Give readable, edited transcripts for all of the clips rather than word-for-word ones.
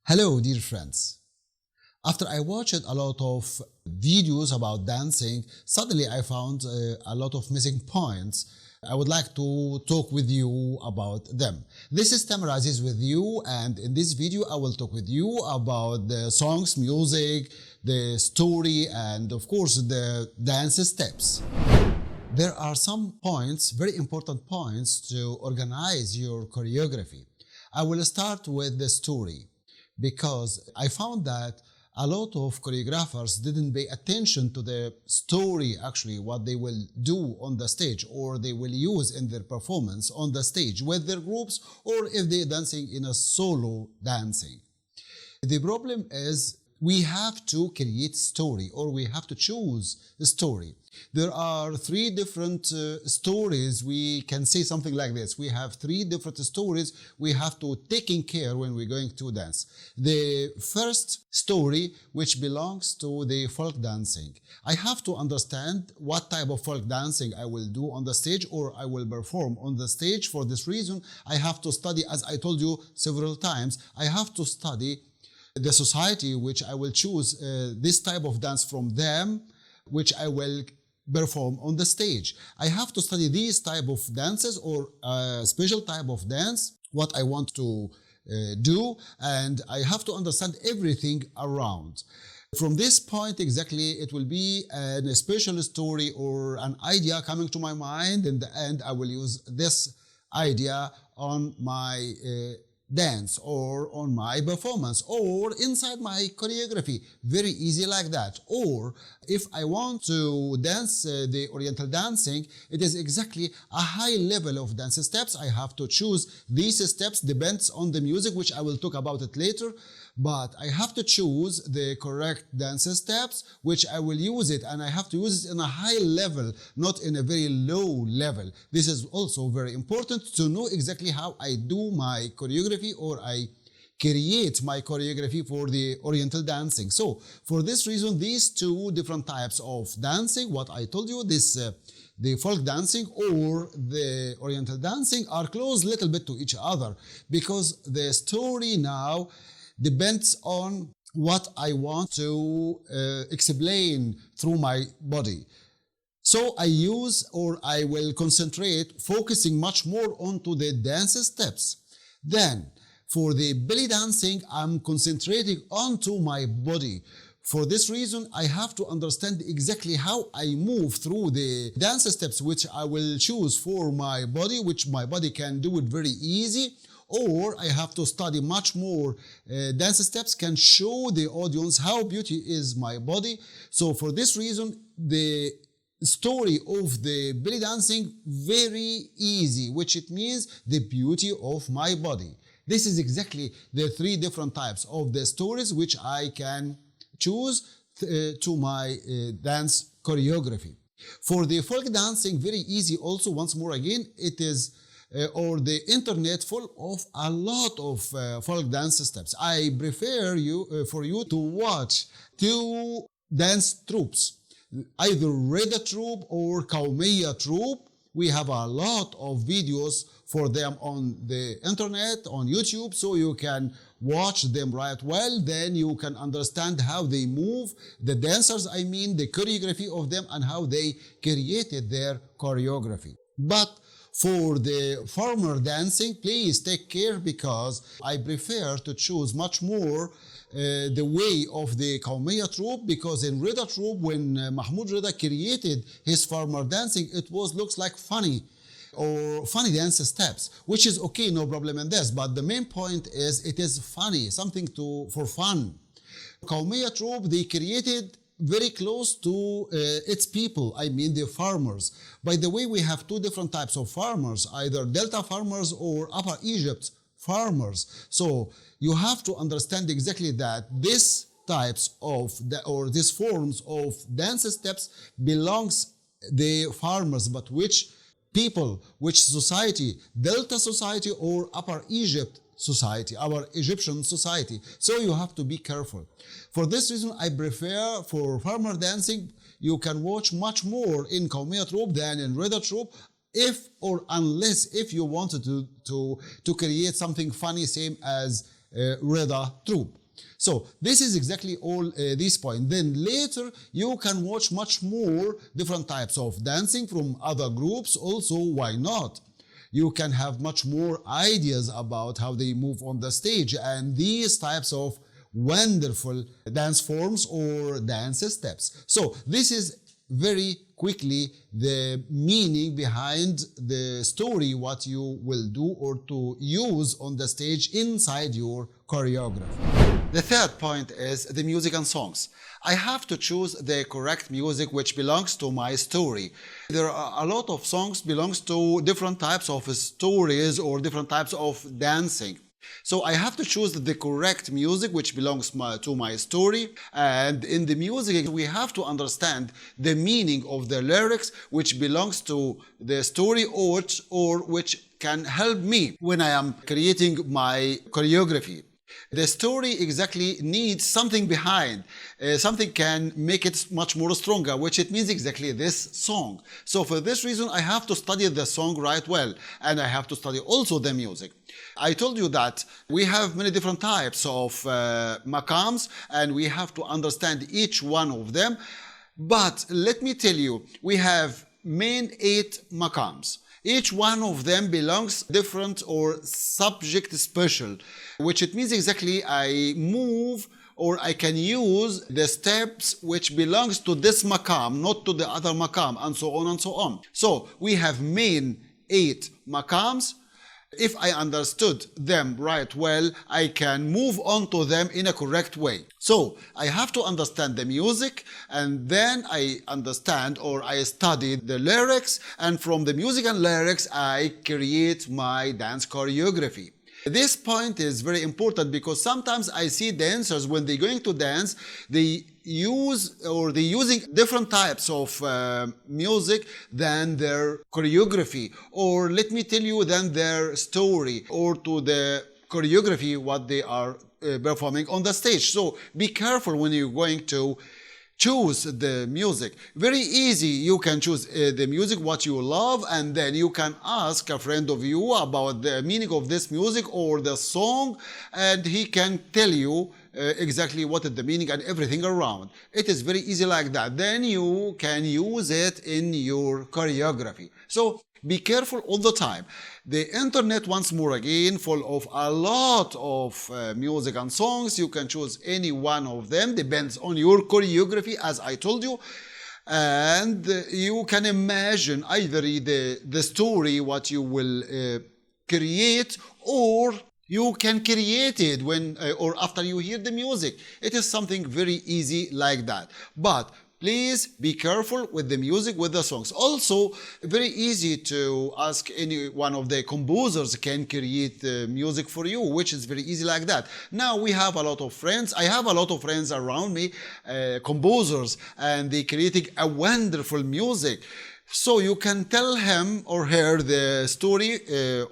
Hello, dear friends. After I watched a lot of videos about dancing, suddenly I found a lot of missing points. I would like to talk with you about them. This is Tamer Aziz with you, and in this video I will talk with you about the songs, music, the story, and of course the dance steps. There are some points, very important points to organize your choreography. I will start with the story, because I found that a lot of choreographers didn't pay attention to the story, actually, what they will do on the stage or they will use in their performance on the stage with their groups, or if they're dancing in a solo dancing. The problem is we have to create story, or we have to choose a story. There are three different stories. We can say something like this. We have three different stories we have to take in care when we're going to dance. The first story, which belongs to the folk dancing. I have to understand what type of folk dancing I will do on the stage, or I will perform on the stage. For this reason, I have to study, as I told you several times, I have to study the society which I will choose this type of dance from them, which I will perform on the stage. I have to study these type of dances, or a special type of dance, what I want to do, and I have to understand everything around. From this point exactly, it will be a special story or an idea coming to my mind. In the end, I will use this idea on my dance or on my performance or inside my choreography. Very easy like that. Or if I want to dance the Oriental dancing, it is exactly a high level of dance steps. I have to choose these steps, depends on the music, which I will talk about it later. But I have to choose the correct dance steps, which I will use it, and I have to use it in a high level, not in a very low level. This is also very important to know exactly how I do my choreography, or I create my choreography for the Oriental dancing. So for this reason, these two different types of dancing, what I told you, the folk dancing or the Oriental dancing, are close a little bit to each other, because the story now depends on what I want to explain through my body. So I use, or I will concentrate, focusing much more onto the dance steps. Then for the belly dancing, I'm concentrating onto my body. For this reason, I have to understand exactly how I move through the dance steps, which I will choose for my body, which my body can do it very easy. Or I have to study much more dance steps, can show the audience how beauty is my body. So for this reason, the story of the belly dancing, very easy, which it means the beauty of my body. This is exactly the three different types of the stories which I can choose to my dance choreography. For the folk dancing, very easy also. Once more again, it is or the internet full of a lot of folk dance steps. I prefer for you to watch two dance troupes, either Reda troupe or Kaumiya troupe. We have a lot of videos for them on the internet, on YouTube, so you can watch them right well. Then you can understand how they move, the dancers, I mean, the choreography of them, and how they created their choreography. But for the farmer dancing, please take care, because I prefer to choose much more the way of the Kaumiya troupe, because in Reda troupe, when Mahmoud Reda created his farmer dancing, it looks like funny or funny dance steps, which is okay, no problem in this. But the main point is it is funny, something for fun. Kaumiya troupe, they created very close to its people, I mean the farmers. By the way, we have two different types of farmers, either Delta farmers or Upper Egypt farmers. So you have to understand exactly that these types of, or these forms of dance steps belongs the farmers, but which people, which society, Delta society or Upper Egypt society, our Egyptian society. So you have to be careful. For this reason, I prefer for farmer dancing, you can watch much more in Kaumiya troupe than in Reda troupe, if or unless if you wanted to create something funny, same as Reda troupe. So this is exactly all this point. Then later you can watch much more different types of dancing from other groups. Also, why not? You can have much more ideas about how they move on the stage and these types of wonderful dance forms or dance steps. So this is very quickly the meaning behind the story, what you will do or to use on the stage inside your choreography. The third point is the music and songs. I have to choose the correct music which belongs to my story. There are a lot of songs belongs to different types of stories or different types of dancing. So I have to choose the correct music which belongs to my story, and in the music we have to understand the meaning of the lyrics which belongs to the story or which can help me when I am creating my choreography. The story exactly needs something behind, something can make it much more stronger, which it means exactly this song. So for this reason I have to study the song right well, and I have to study also the music. I told you that we have many different types of maqams and we have to understand each one of them. But let me tell you, we have main 8 maqams. Each one of them belongs different or subject special, which it means exactly I move or I can use the steps which belongs to this maqam, not to the other maqam, and so on and so on. So we have main 8 maqams. If I understood them right well, I can move on to them in a correct way. So I have to understand the music, and then I understand or I study the lyrics, and from the music and lyrics I create my dance choreography. This point is very important because sometimes I see dancers when they're going to dance, they using different types of music than their choreography, or let me tell you, than their story, or to the choreography what they are performing on the stage. So be careful when you're going to choose the music. Very easy, you can choose the music what you love, and then you can ask a friend of you about the meaning of this music or the song, and he can tell you exactly what is the meaning and everything around. It is very easy like that. Then you can use it in your choreography. So be careful all the time. The internet, once more again, full of a lot of music and songs. You can choose any one of them, depends on your choreography, as I told you. And you can imagine either the story what you will create, or you can create it when or after you hear the music. It is something very easy like that. But please be careful with the music, with the songs. Also, very easy to ask any one of the composers can create the music for you, which is very easy like that. Now we have a lot of friends. I have a lot of friends around me, composers, and they creating a wonderful music. So you can tell him or her the story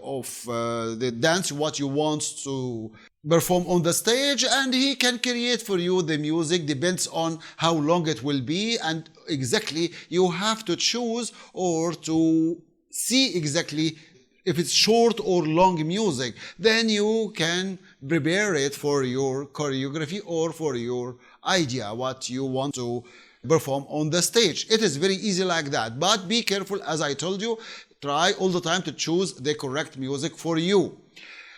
of the dance, what you want to perform on the stage, and he can create for you the music, depends on how long it will be, and exactly you have to choose or to see exactly if it's short or long music. Then you can prepare it for your choreography or for your idea, what you want to perform on the stage. It is very easy like that, but be careful, as I told you, try all the time to choose the correct music for you.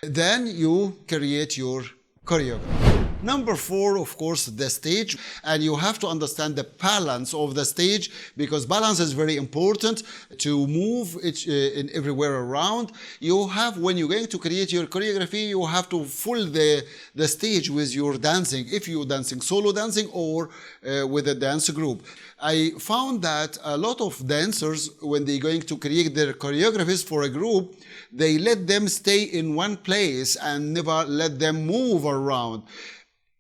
Then you create your choreography. Number 4, of course, the stage, and you have to understand the balance of the stage, because balance is very important to move it in everywhere around. You have, when you're going to create your choreography, you have to fill the stage with your dancing, if you're dancing solo dancing or with a dance group. I found that a lot of dancers, when they're going to create their choreographies for a group, they let them stay in one place and never let them move around.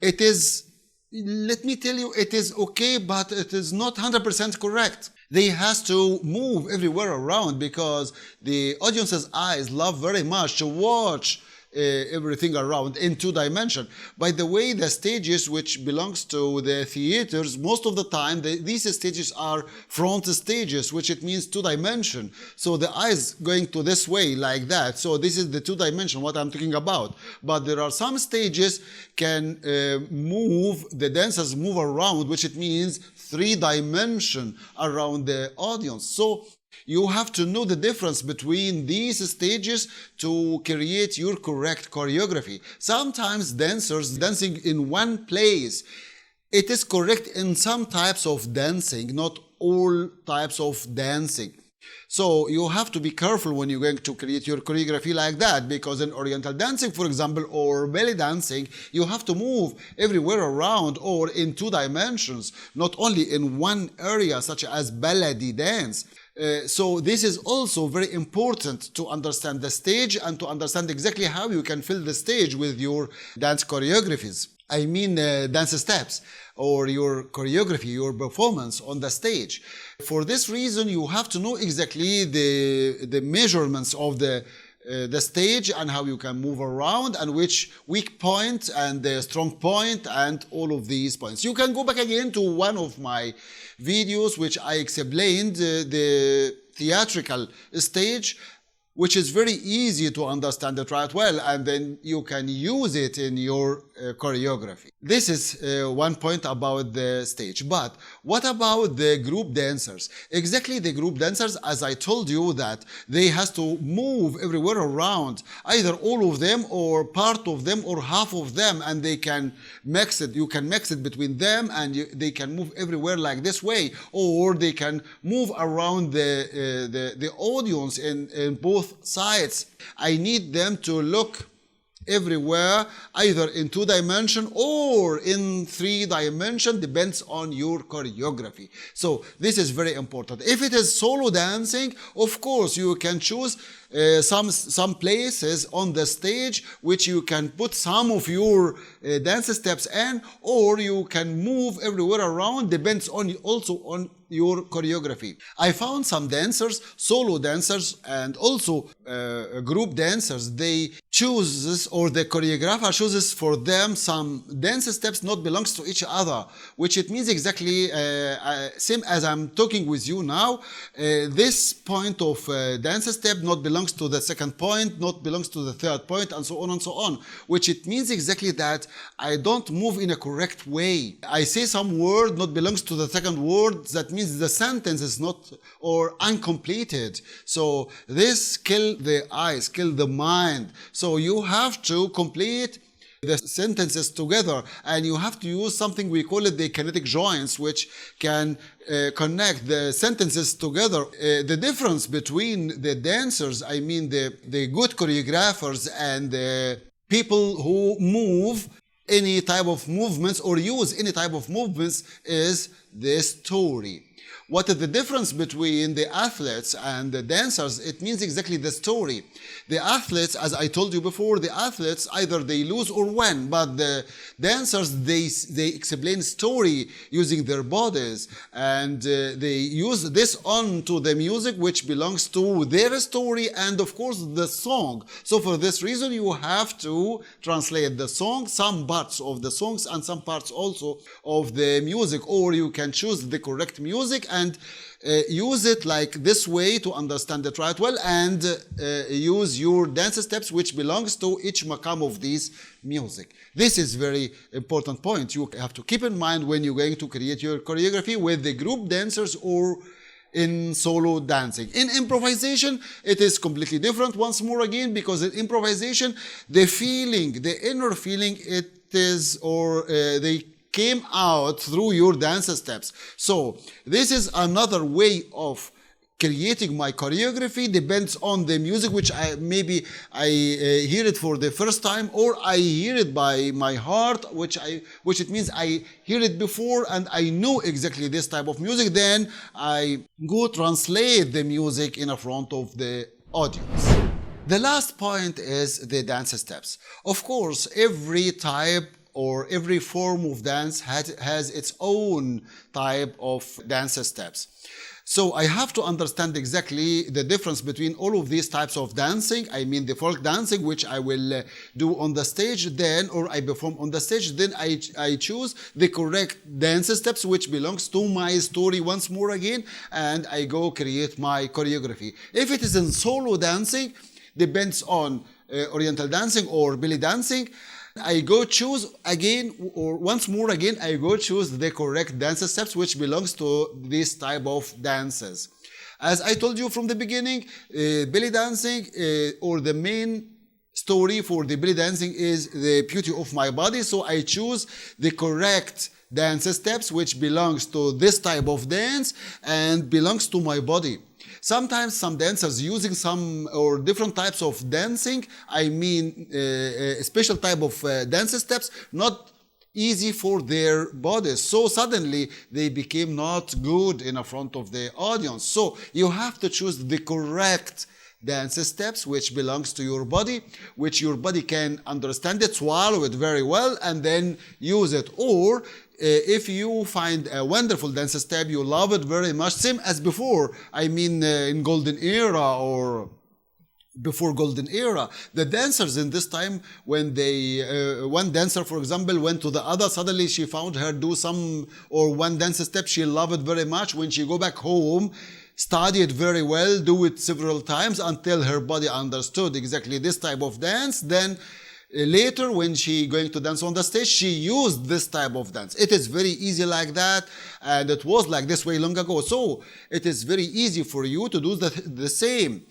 It is, let me tell you, it is okay, but it is not 100% correct. They has to move everywhere around because the audience's eyes love very much to watch everything around in 2 dimension. By the way, the stages which belongs to the theaters, most of the time these stages are front stages, which it means 2 dimension. So the eyes going to this way like that. So this is the 2 dimension what I'm talking about. But there are some stages can move, the dancers move around, which it means 3 dimension around the audience. So you have to know the difference between these stages to create your correct choreography. Sometimes dancers dancing in one place, it is correct in some types of dancing, not all types of dancing. So you have to be careful when you're going to create your choreography like that, because in Oriental dancing, for example, or belly dancing, you have to move everywhere around or in 2 dimensions, not only in one area such as ballet dance. So this is also very important to understand the stage and to understand exactly how you can fill the stage with your dance choreographies. I mean dance steps or your choreography, your performance on the stage. For this reason, you have to know exactly the measurements of the stage and how you can move around and which weak point and the strong point and all of these points. You can go back again to one of my videos which I explained the theatrical stage, which is very easy to understand it right well, and then you can use it in your choreography. This is one point about the stage. But what about the group dancers? Exactly, the group dancers, as I told you, that they has to move everywhere around, either all of them or part of them or half of them, and they can mix it. You can mix it between them, and they can move everywhere like this way, or they can move around the audience in both sides. I need them to look everywhere, either in 2 dimension or in 3 dimension, depends on your choreography. So this is very important. If it is solo dancing, of course you can choose some places on the stage which you can put some of your dance steps in, or you can move everywhere around, depends on also on your choreography. I found some dancers, solo dancers and also group dancers, they choose this, or the choreographer chooses for them some dance steps not belongs to each other, which it means exactly same as I'm talking with you now. This point of dance step not belongs to the second point, not belongs to the third point, and so on and so on, which it means exactly that I don't move in a correct way. I say some word not belongs to the second word, that means the sentence is not or uncompleted. So this kill the eyes, kill the mind. So you have to complete the sentences together, and you have to use something we call it the kinetic joints, which can connect the sentences together. The difference between the dancers, I mean the good choreographers, and the people who move any type of movements or use any type of movements is the story. What is the difference between the athletes and the dancers? It means exactly the story. The athletes, as I told you before, the athletes either they lose or win, but the dancers, they explain story using their bodies, and they use this onto the music which belongs to their story and of course the song. So for this reason you have to translate the song, some parts of the songs and some parts also of the music, or you can choose the correct music and use it like this way to understand it right well, and use your dance steps which belongs to each maqam of this music. This is very important point you have to keep in mind when you're going to create your choreography with the group dancers or in solo dancing. In improvisation, it is completely different once more again, because in improvisation, the feeling, the inner feeling, it is, or they came out through your dance steps. So this is another way of creating my choreography, depends on the music which I hear it for the first time, or I hear it by my heart, which it means I hear it before and I know exactly this type of music, then I go translate the music in front of the audience. The last point is the dance steps. Of course, every type or every form of dance has its own type of dance steps. So I have to understand exactly the difference between all of these types of dancing. I mean the folk dancing, which I will do on the stage then, or I perform on the stage, then I choose the correct dance steps which belongs to my story once more again, and I go create my choreography. If it is in solo dancing, depends on Oriental dancing or belly dancing, I go choose again, or once more again, I go choose the correct dance steps which belongs to this type of dances. As I told you from the beginning, belly dancing or the main story for the belly dancing is the beauty of my body, so I choose the correct dance steps which belongs to this type of dance and belongs to my body. Sometimes some dancers using some or different types of dancing, I mean a special type of dance steps, not easy for their bodies. So suddenly they became not good in front of the audience. So you have to choose the correct dance steps which belongs to your body, which your body can understand it, swallow it very well, and then use it. Or if you find a wonderful dance step, you love it very much, same as before, I mean in golden era or before golden era, the dancers in this time, when they one dancer for example went to the other, suddenly she found her do some or one dance step she loved it very much. When she go back home, study it very well, do it several times until her body understood exactly this type of dance. Then later when she going to dance on the stage, she used this type of dance. It is very easy like that, and it was like this way long ago. So it is very easy for you to do the same.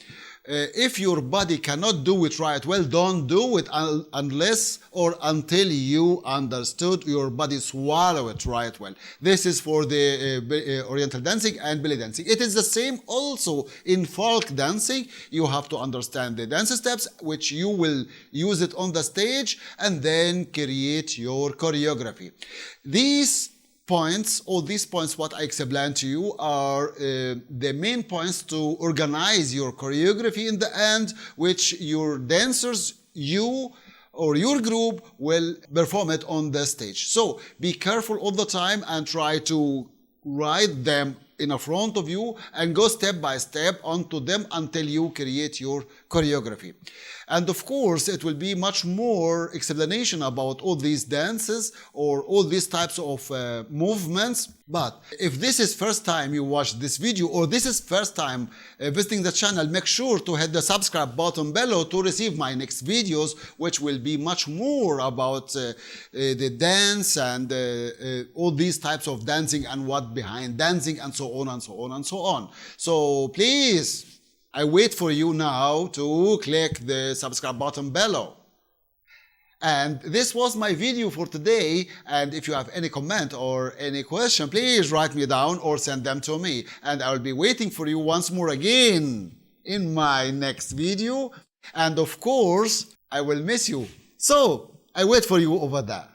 If your body cannot do it right well, don't do it unless or until you understood your body swallow it right well. This is for the Oriental dancing and belly dancing. It is the same also in folk dancing. You have to understand the dance steps which you will use it on the stage and then create your choreography. These points, all these points what I explained to you are the main points to organize your choreography in the end, which your dancers, you or your group will perform it on the stage. So be careful all the time and try to write them in front of you and go step by step onto them until you create your choreography. And of course, it will be much more explanation about all these dances or all these types of movements. But if this is first time you watch this video or this is first time visiting the channel, make sure to hit the subscribe button below to receive my next videos, which will be much more about the dance and all these types of dancing and what behind dancing and so on and so on and so on. So please, I wait for you now to click the subscribe button below. And this was my video for today, and if you have any comment or any question, please write me down or send them to me, and I will be waiting for you once more again in my next video. And of course, I will miss you. So I wait for you over there.